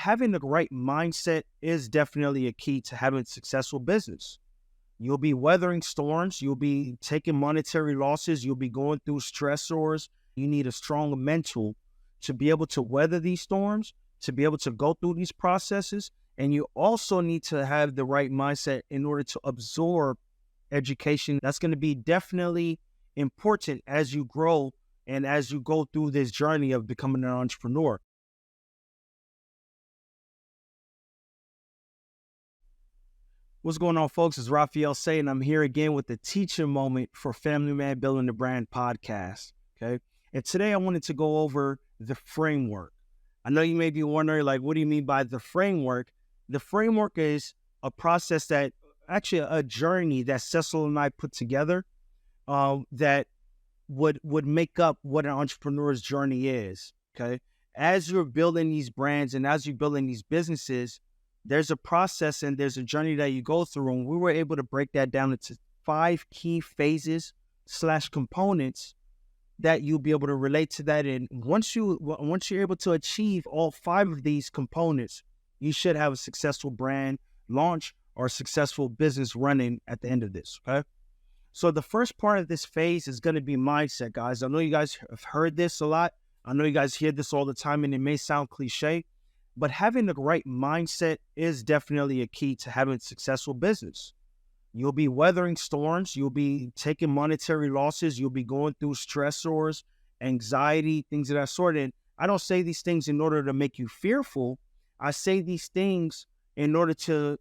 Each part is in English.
having the right mindset is definitely a key to having a successful business. You'll be weathering storms. You'll be taking monetary losses. You'll be going through stressors. You need a strong mental to be able to weather these storms, to be able to go through these processes. And you also need to have the right mindset in order to absorb education. That's going to be definitely important as you grow and as you go through this journey of becoming an entrepreneur. What's going on, folks? It's Raphael Say, and I'm here again with the teaching moment for Family Man Building the Brand podcast. Okay. And today I wanted to go over the framework. I know you may be wondering, like, what do you mean by the framework? The framework is a process that actually a journey that Cecil and I put together that would make up what an entrepreneur's journey is. Okay. As you're building these brands and as you're building these businesses, there's a process and there's a journey that you go through. And we were able to break that down into 5 key phases / components that you'll be able to relate to that. And once you're able to achieve all 5 of these components, you should have a successful brand launch or a successful business running at the end of this. Okay. So the first part of this phase is going to be mindset, guys. I know you guys have heard this a lot. I know you guys hear this all the time and it may sound cliche, but having the right mindset is definitely a key to having a successful business. You'll be weathering storms. You'll be taking monetary losses. You'll be going through stressors, anxiety, things of that sort. And I don't say these things in order to make you fearful. I say these things in order to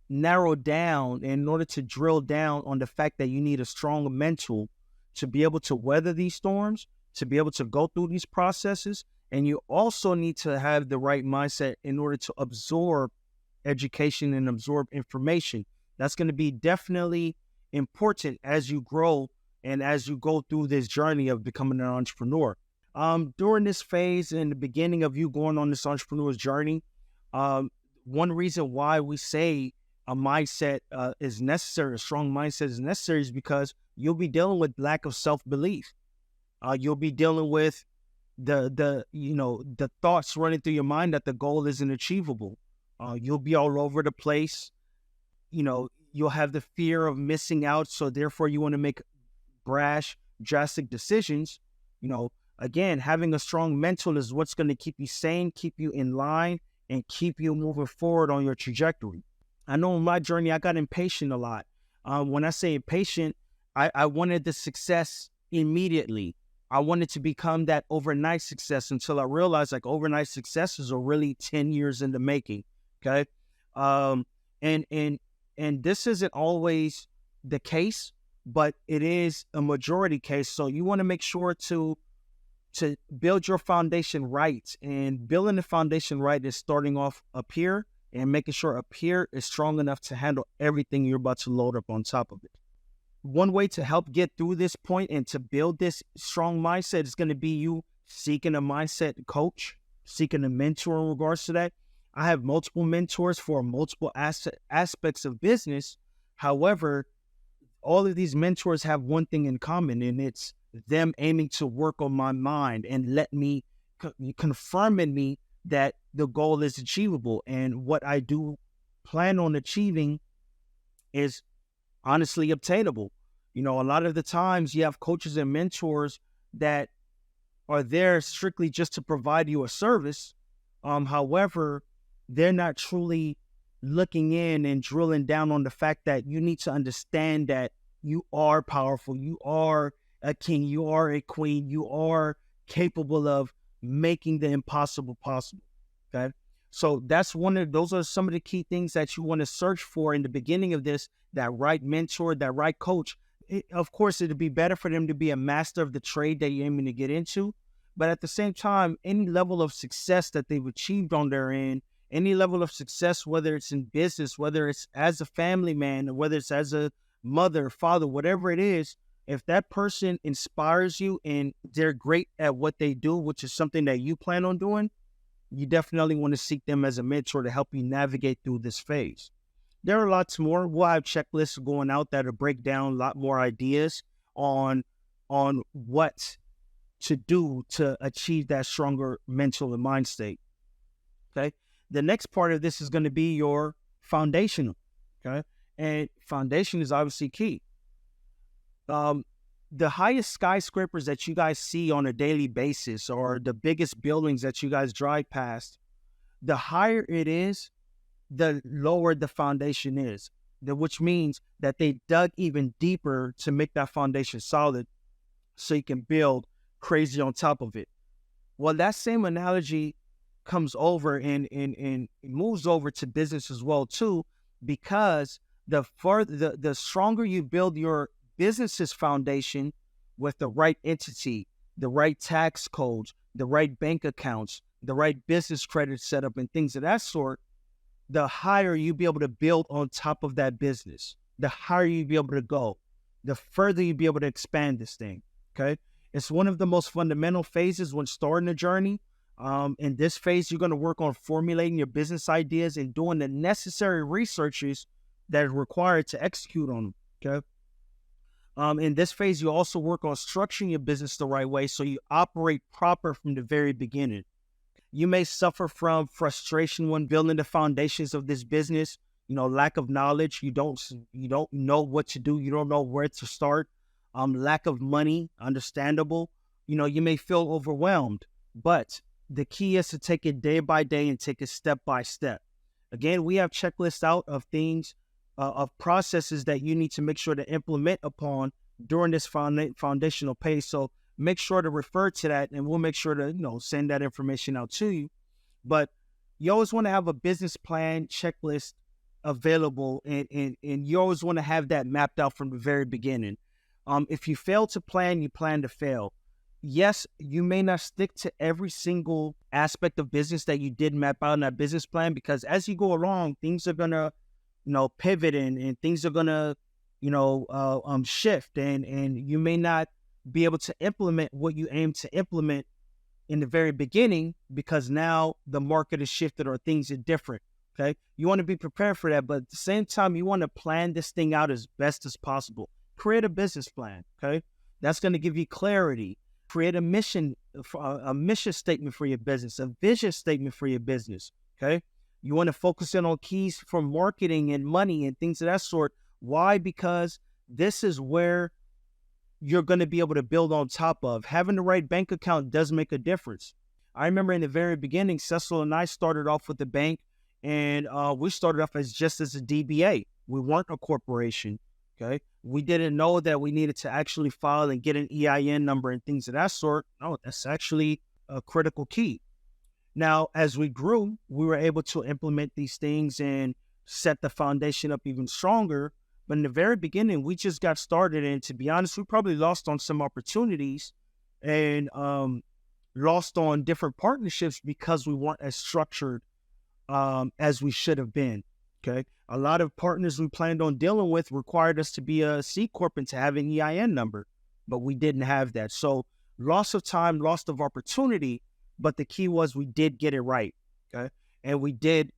narrow down, in order to drill down on the fact that you need a strong mental to be able to weather these storms, to be able to go through these processes. And you also need to have the right mindset in order to absorb education and absorb information. That's going to be definitely important as you grow and as you go through this journey of becoming an entrepreneur. During this phase, in the beginning of you going on this entrepreneur's journey, one reason why we say a mindset is necessary, a strong mindset is necessary, is because you'll be dealing with lack of self-belief. You'll be dealing with the thoughts running through your mind that the goal isn't achievable. You'll be all over the place. You'll have the fear of missing out. So therefore you want to make brash, drastic decisions. Again, having a strong mental is what's going to keep you sane, keep you in line, and keep you moving forward on your trajectory. I know in my journey, I got impatient a lot. When I say impatient, I wanted the success immediately. I wanted to become that overnight success until I realized like overnight successes are really 10 years in the making. Okay. And this isn't always the case, but it is a majority case. So you want to make sure to build your foundation right, and building the foundation right is starting off up here and making sure up here is strong enough to handle everything you're about to load up on top of it. One way to help get through this point and to build this strong mindset is going to be you seeking a mindset coach, seeking a mentor in regards to that. I have multiple mentors for multiple aspects of business. However, all of these mentors have one thing in common, and it's them aiming to work on my mind and let me confirm in me that the goal is achievable. And what I do plan on achieving is honestly obtainable. A lot of the times you have coaches and mentors that are there strictly just to provide you a service. However, they're not truly looking in and drilling down on the fact that you need to understand that you are powerful. You are a king. You are a queen. You are capable of making the impossible possible. Okay. So those are some of the key things that you want to search for in the beginning of this, that right mentor, that right coach. Of course, it'd be better for them to be a master of the trade that you're aiming to get into. But at the same time, any level of success that they've achieved on their end, any level of success, whether it's in business, whether it's as a family man, or whether it's as a mother, father, whatever it is, if that person inspires you and they're great at what they do, which is something that you plan on doing, you definitely want to seek them as a mentor to help you navigate through this phase. There are lots more. We'll have checklists going out that'll break down a lot more ideas on what to do to achieve that stronger mental and mind state. Okay. The next part of this is going to be your foundational. Okay. And foundation is obviously key. The highest skyscrapers that you guys see on a daily basis, or the biggest buildings that you guys drive past, the higher it is, the lower the foundation is, which means that they dug even deeper to make that foundation solid so you can build crazy on top of it. Well, that same analogy comes over and moves over to business as well too, because the stronger you build your business's foundation with the right entity, the right tax codes, the right bank accounts, the right business credit setup, and things of that sort, the higher you be able to build on top of that business, the higher you be able to go, the further you be able to expand this thing. Okay. It's one of the most fundamental phases when starting a journey. In this phase, you're going to work on formulating your business ideas and doing the necessary researches that are required to execute on them. Okay. In this phase, you also work on structuring your business the right way so you operate proper from the very beginning. You may suffer from frustration when building the foundations of this business. Lack of knowledge. You don't know what to do. You don't know where to start. Lack of money, understandable. You may feel overwhelmed, but the key is to take it day by day and take it step by step. Again, we have checklists out of things, of processes that you need to make sure to implement upon during this foundational phase. So make sure to refer to that, and we'll make sure to, send that information out to you. But you always want to have a business plan checklist available, and you always want to have that mapped out from the very beginning. If you fail to plan, you plan to fail. Yes, you may not stick to every single aspect of business that you did map out in that business plan, because as you go along, things are going to, pivot and things are going to, shift, and you may not be able to implement what you aim to implement in the very beginning, because now the market has shifted or things are different. Okay. You want to be prepared for that, but at the same time, you want to plan this thing out as best as possible. Create a business plan. Okay. That's going to give you clarity. Create a mission statement for your business, a vision statement for your business. Okay. You want to focus in on keys for marketing and money and things of that sort. Why? Because this is where you're going to be able to build on top of. Having the right bank account does make a difference. I remember in the very beginning, Cecil and I started off with the bank, and we started off just as a DBA. We weren't a corporation. Okay. We didn't know that we needed to actually file and get an EIN number and things of that sort. No, that's actually a critical key. Now, as we grew, we were able to implement these things and set the foundation up even stronger. But in the very beginning, we just got started. And to be honest, we probably lost on some opportunities and lost on different partnerships because we weren't as structured as we should have been. Okay. A lot of partners we planned on dealing with required us to be a C Corp and to have an EIN number, but we didn't have that. So loss of time, loss of opportunity, but the key was we did get it right. Okay. And we did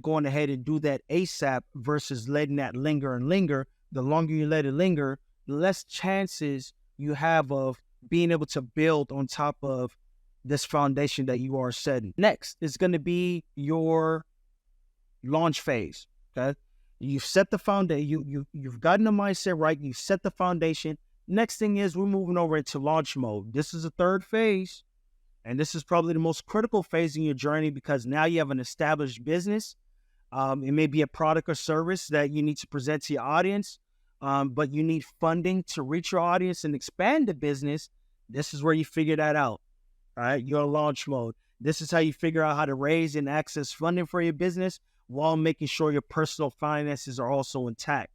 go on ahead and do that ASAP versus letting that linger and linger. The longer you let it linger, the less chances you have of being able to build on top of this foundation that you are setting. Next is going to be your launch phase. Okay. You've set the foundation. You've gotten the mindset right. You've set the foundation. Next thing is we're moving over into launch mode. This is the third phase. And this is probably the most critical phase in your journey, because now you have an established business. It may be a product or service that you need to present to your audience, but you need funding to reach your audience and expand the business. This is where you figure that out. All right. You're in launch mode. This is how you figure out how to raise and access funding for your business while making sure your personal finances are also intact.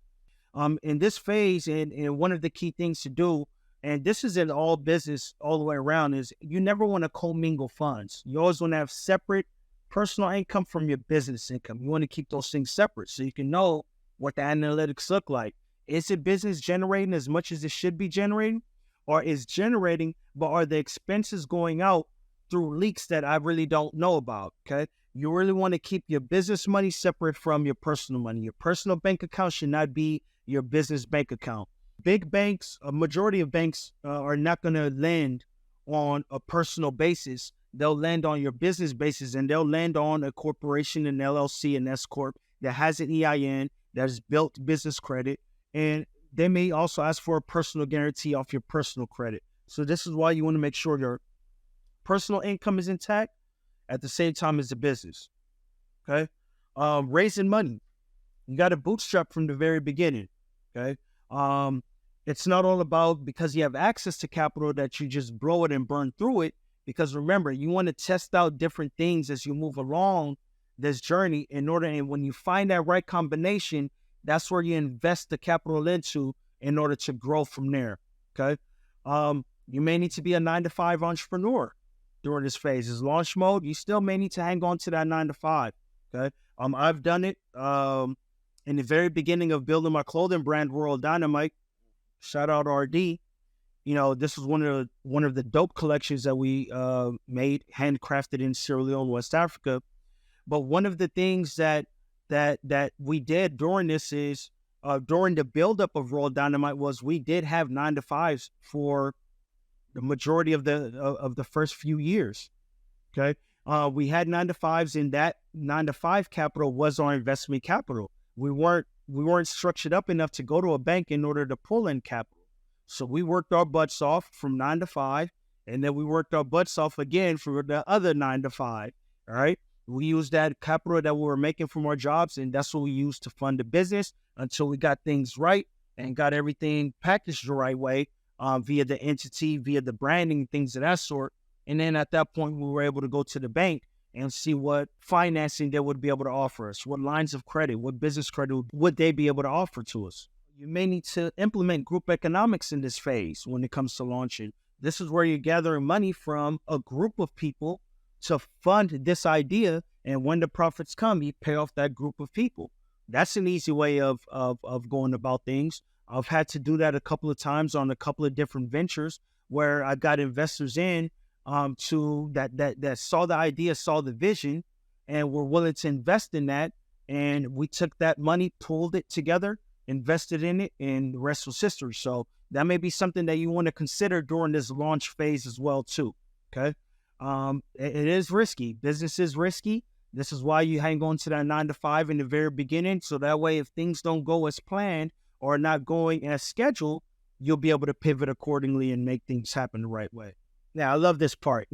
In this phase, and one of the key things to do, and this is in all business all the way around, is you never want to commingle funds. You always want to have separate personal income from your business income. You want to keep those things separate so you can know what the analytics look like. Is it business generating as much as it should be generating, or is generating, but are the expenses going out through leaks that I really don't know about? Okay. You really want to keep your business money separate from your personal money. Your personal bank account should not be your business bank account. Big banks, a majority of banks are not going to lend on a personal basis. they'll land on your business basis, and they'll land on a corporation, an LLC, an S corp that has an EIN that has built business credit, and they may also ask for a personal guarantee off your personal credit. So this is why you want to make sure your personal income is intact at the same time as the business. Okay, raising money, you got to bootstrap from the very beginning. Okay, it's not all about because you have access to capital that you just blow it and burn through it. Because remember, you want to test out different things as you move along this journey in order, and when you find that right combination, that's where you invest the capital into in order to grow from there. Okay, you may need to be a 9-to-5 entrepreneur during this phase. As launch mode, you still may need to hang on to that 9-to-5. Okay, I've done it in the very beginning of building my clothing brand, World Dynamite. Shout out RD. This was one of the dope collections that we made, handcrafted in Sierra Leone, West Africa. But one of the things that we did during this is during the buildup of World Dynamite was we did have 9-to-5s for the majority of the first few years. Okay, we had 9-to-5s, and that 9-to-5 capital was our investment capital. We weren't structured up enough to go to a bank in order to pull in capital. So we worked our butts off from 9-to-5, and then we worked our butts off again for the other 9-to-5. All right. We used that capital that we were making from our jobs, and that's what we used to fund the business until we got things right and got everything packaged the right way via the entity, via the branding, things of that sort. And then at that point, we were able to go to the bank and see what financing they would be able to offer us, what lines of credit, what business credit would they be able to offer to us. You may need to implement group economics in this phase when it comes to launching. This is where you're gathering money from a group of people to fund this idea, and when the profits come, you pay off that group of people. That's an easy way of going about things. I've had to do that a couple of times on a couple of different ventures where I got investors in to that saw the idea, saw the vision, and were willing to invest in that. And we took that money, pooled it together, invested in it, and the rest was history. So that may be something that you want to consider during this launch phase as well too. Okay. It is risky. Business is risky. This is why you hang on to that 9-to-5 in the very beginning. So that way, if things don't go as planned or not going as scheduled, you'll be able to pivot accordingly and make things happen the right way. Now, I love this part.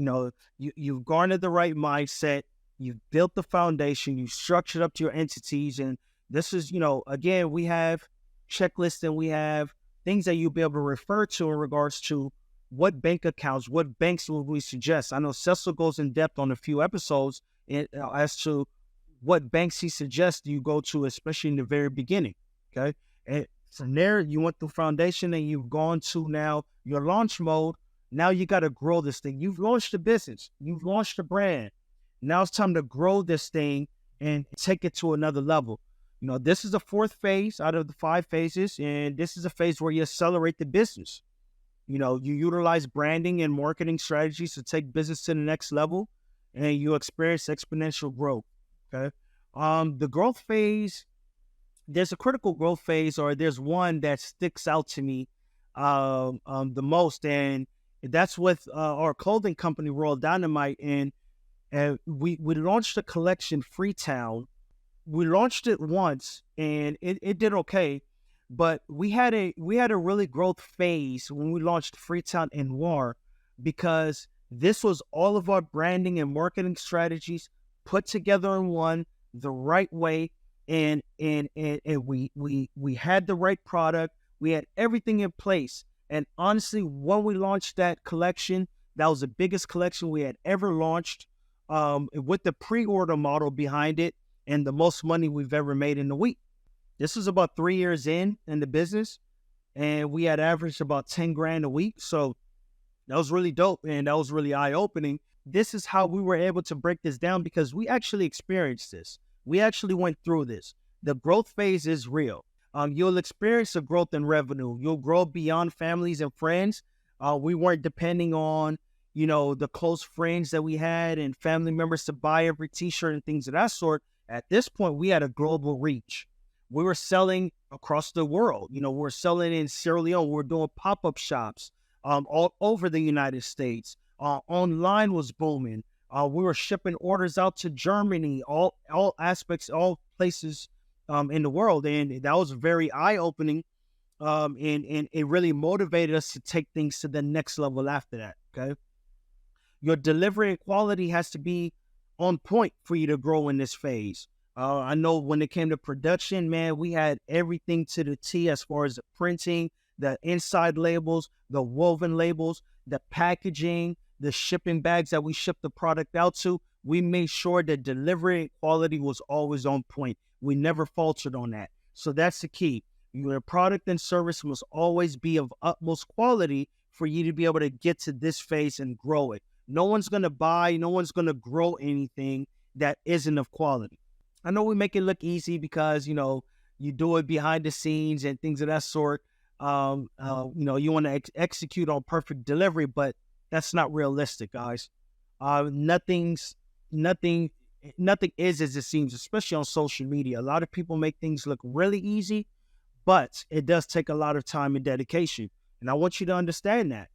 You've garnered the right mindset. You've built the foundation. You've structured up to your entities. And this is, again, we have checklists and we have things that you'll be able to refer to in regards to what bank accounts, what banks would we suggest. I know Cecil goes in depth on a few episodes as to what banks he suggests you go to, especially in the very beginning. Okay. And from there, you went through foundation and you've gone to now your launch mode. Now you got to grow this thing. You've launched a business. You've launched a brand. Now it's time to grow this thing and take it to another level. This is the 4th phase out of the 5 phases. And this is a phase where you accelerate the business. You utilize branding and marketing strategies to take business to the next level, and you experience exponential growth. Okay. The growth phase, there's a critical growth phase, or there's one that sticks out to me the most, and that's with our clothing company, World Dynamite. And we launched a collection, Freetown. We launched it once, and it did okay. But we had a really growth phase when we launched Freetown and Noir, because this was all of our branding and marketing strategies put together in one the right way, and we had the right product. We had everything in place. And honestly, when we launched that collection, that was the biggest collection we had ever launched, with the pre-order model behind it, and the most money we've ever made in a week. This was about 3 years in the business, and we had averaged about 10 grand a week. So that was really dope, and that was really eye-opening. This is how we were able to break this down, because we actually experienced this. We actually went through this. The growth phase is real. You'll experience a growth in revenue. You'll grow beyond families and friends. We weren't depending on, the close friends that we had and family members to buy every t-shirt and things of that sort. At this point, we had a global reach. We were selling across the world. We're selling in Sierra Leone. We're doing pop-up shops all over the United States. Online was booming. We were shipping orders out to Germany, all aspects, all places in the world, and that was very eye opening. And it really motivated us to take things to the next level after that. Okay, your delivery and quality has to be on point for you to grow in this phase. I know when it came to production, man, we had everything to the T as far as the printing, the inside labels, the woven labels, the packaging, the shipping bags that we shipped the product out to. We made sure that delivery and quality was always on point. We never faltered on that. So that's the key. Your product and service must always be of utmost quality for you to be able to get to this phase and grow it. No one's going to buy, no one's going to grow anything that isn't of quality. I know we make it look easy because, you do it behind the scenes and things of that sort. You want to execute on perfect delivery, but that's not realistic, guys. Nothing, nothing is as it seems, especially on social media. A lot of people make things look really easy, but it does take a lot of time and dedication. And I want you to understand that.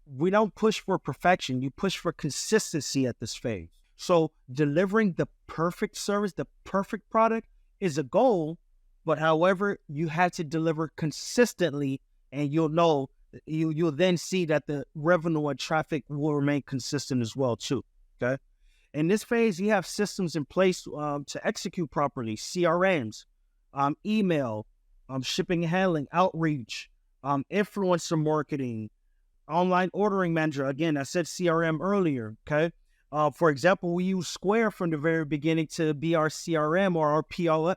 We don't push for perfection. You push for consistency at this phase. So delivering the perfect service, the perfect product is a goal, but however, you have to deliver consistently, and you'll then see that the revenue and traffic will remain consistent as well too. Okay. In this phase, you have systems in place to execute properly: CRMs, email, shipping and handling, outreach, influencer marketing, online ordering manager. Again, I said CRM earlier. Okay. For example, we use Square from the very beginning to be our CRM or our POS,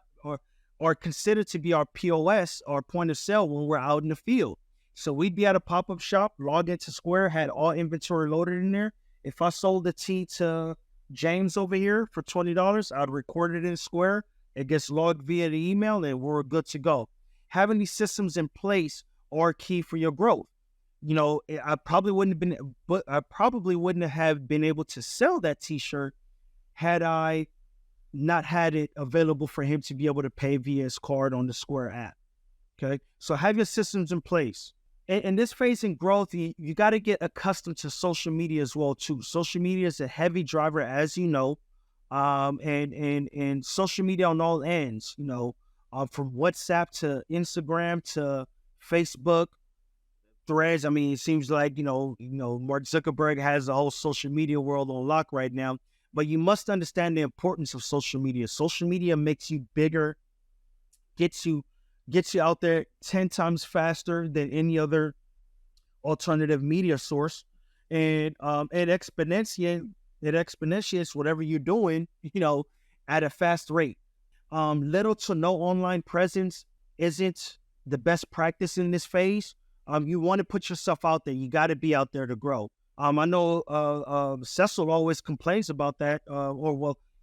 or considered to be our POS or point of sale when we're out in the field. So we'd be at a pop-up shop, log into Square, had all inventory loaded in there. If I sold the tea to James over here for $20, I'd record it in Square. It gets logged via the email, and we're good to go. Having these systems in place are key for your growth. I probably wouldn't have been able to sell that T-shirt had I not had it available for him to be able to pay via his card on the Square app. Okay, so have your systems in place. In this phase in growth, you got to get accustomed to social media as well too. Social media is a heavy driver, as you know, and social media on all ends. From WhatsApp to Instagram to Facebook, Threads. I mean, it seems like Mark Zuckerberg has the whole social media world on lock right now. But you must understand the importance of social media. Social media makes you bigger, gets you out there 10 times faster than any other alternative media source, and it exponentiates whatever you're doing, at a fast rate. Little to no online presence isn't the best practice in this phase. You want to put yourself out there. You got to be out there to grow. I know Cecil always complains about that,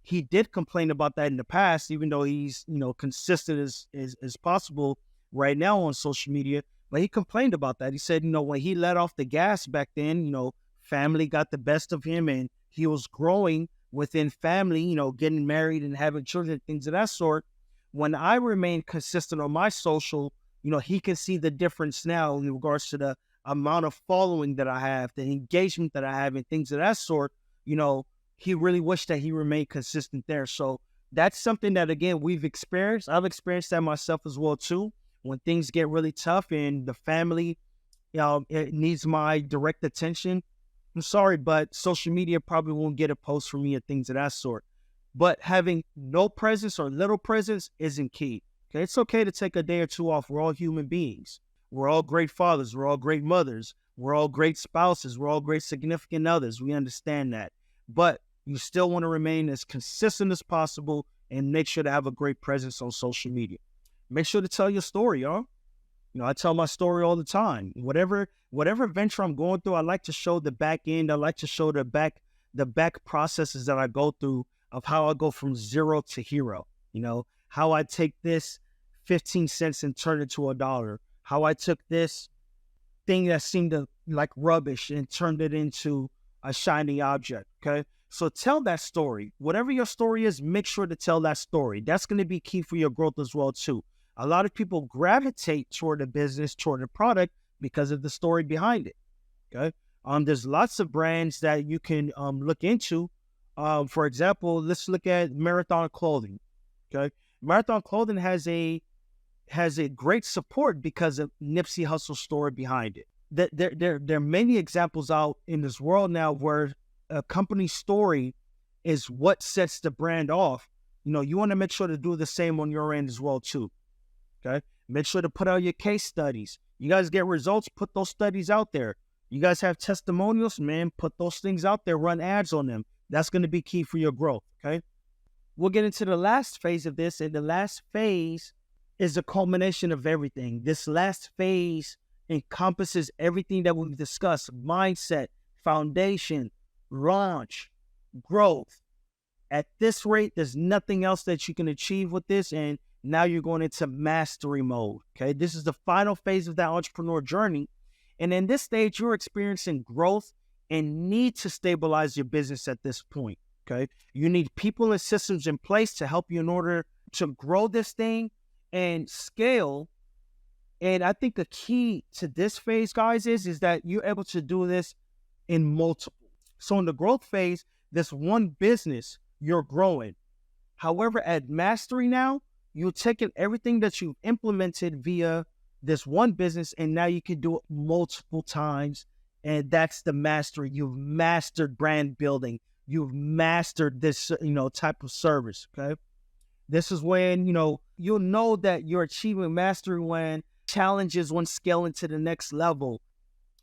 he did complain about that in the past, even though he's, consistent as possible right now on social media. But he complained about that. He said, when he let off the gas back then, family got the best of him, and he was growing within family, getting married and having children, things of that sort. When I remain consistent on my social, he can see the difference now in regards to the amount of following that I have, the engagement that I have, and things of that sort. He really wished that he remained consistent there. So that's something that, again, we've experienced. I've experienced that myself as well too. When things get really tough and the family, it needs my direct attention, I'm sorry, but social media probably won't get a post from me or things of that sort. But having no presence or little presence isn't key. Okay, it's okay to take a day or two off. We're all human beings. We're all great fathers. We're all great mothers. We're all great spouses. We're all great significant others. We understand that. But you still want to remain as consistent as possible and make sure to have a great presence on social media. Make sure to tell your story, y'all. I tell my story all the time. Whatever venture I'm going through, I like to show the back end. I like to show the back processes that I go through of how I go from zero to hero. How I take this 15 cents and turn it to $1. How I took this thing that seemed like rubbish and turned it into a shiny object. Okay. So tell that story. Whatever your story is, make sure to tell that story. That's going to be key for your growth as well too. A lot of people gravitate toward a business, toward a product because of the story behind it. Okay. There's lots of brands that you can look into For example, let's look at Marathon Clothing. Okay, Marathon Clothing has a great support because of Nipsey Hussle's story behind it. There are many examples out in this world now where a company's story is what sets the brand off. You want to make sure to do the same on your end as well too. Okay, make sure to put out your case studies. You guys get results, put those studies out there. You guys have testimonials, man, put those things out there, run ads on them. That's going to be key for your growth. Okay, we'll get into the last phase of this, and the last phase is the culmination of everything. This last phase encompasses everything that we've discussed: mindset, foundation, launch, growth. At this rate, there's nothing else that you can achieve with this, and now you're going into mastery mode. Okay, this is the final phase of that entrepreneur journey, and in this stage, you're experiencing growth and need to stabilize your business at this point. Okay, you need people and systems in place to help you in order to grow this thing and scale. And I think the key to this phase, guys, is that you're able to do this in multiple. So in the growth phase, this one business, you're growing. However, at mastery now, you're taking everything that you've implemented via this one business, and now you can do it multiple times. And that's the mastery. You've mastered brand building. You've mastered this, type of service. Okay. This is when, you'll know that you're achieving mastery when challenges, when scaling to the next level.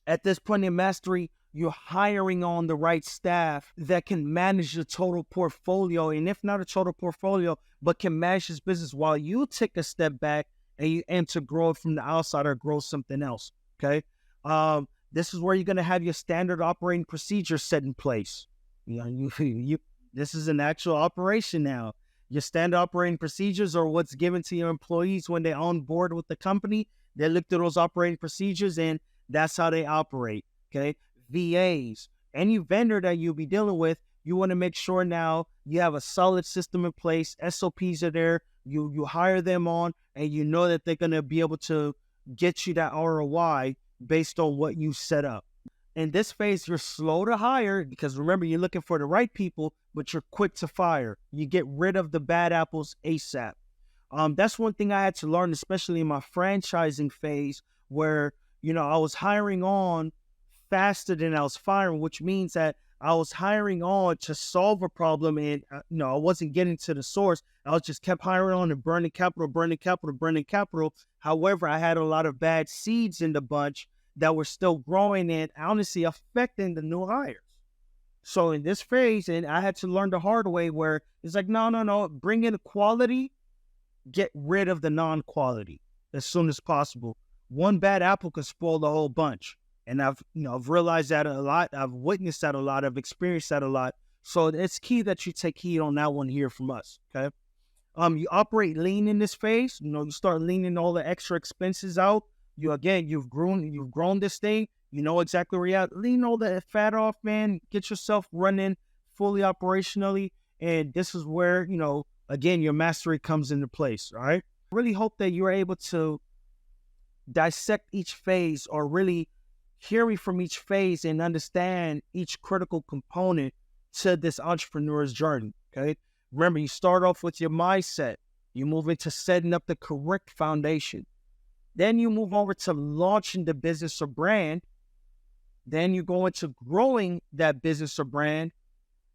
At this point in mastery, you're hiring on the right staff that can manage the total portfolio. And if not a total portfolio, but can manage this business while you take a step back and you aim to grow it from the outside or grow something else. Okay. This is where you're going to have your standard operating procedures set in place. This is an actual operation now. Your standard operating procedures are what's given to your employees when they're on board with the company. They look at those operating procedures and that's how they operate. Okay. VAs, any vendor that you'll be dealing with, you want to make sure now you have a solid system in place. SOPs are there. You hire them on, and you know that they're going to be able to get you that ROI based on what you set up. In this phase, you're slow to hire because remember, you're looking for the right people, but you're quick to fire. You get rid of the bad apples ASAP. That's one thing I had to learn, especially in my franchising phase, where, I was hiring on faster than I was firing, which means that I was hiring on to solve a problem, and I wasn't getting to the source. I was just kept hiring on and burning capital. However, I had a lot of bad seeds in the bunch that were still growing and honestly affecting the new hires. So in this phase, and I had to learn the hard way, where it's like, no, bring in quality, get rid of the non-quality as soon as possible. One bad apple could spoil the whole bunch. And I've realized that a lot. I've witnessed that a lot. I've experienced that a lot. So it's key that you take heed on that one here from us. Okay. You operate lean in this phase. You start leaning all the extra expenses out. You've grown this thing. You know exactly where you're at. Lean all the fat off, man. Get yourself running fully operationally. And this is where, again, your mastery comes into place. All right. I really hope that you're able to dissect each phase, or really hear me from each phase and understand each critical component to this entrepreneur's journey. Okay. Remember, you start off with your mindset. You move into setting up the correct foundation. Then you move over to launching the business or brand. Then you go into growing that business or brand.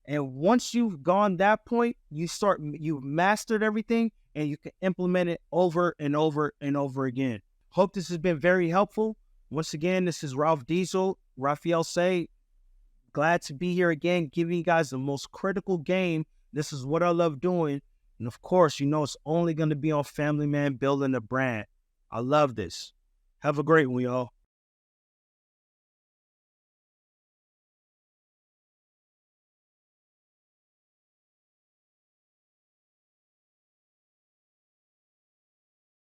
And once you've gone that point, you've mastered everything and you can implement it over and over and over again. Hope this has been very helpful. Once again, this is Ralph Diesel, Raphael Say. Glad to be here again, giving you guys the most critical game. This is what I love doing. And of course, it's only going to be on Family Man Building a Brand. I love this. Have a great one, y'all.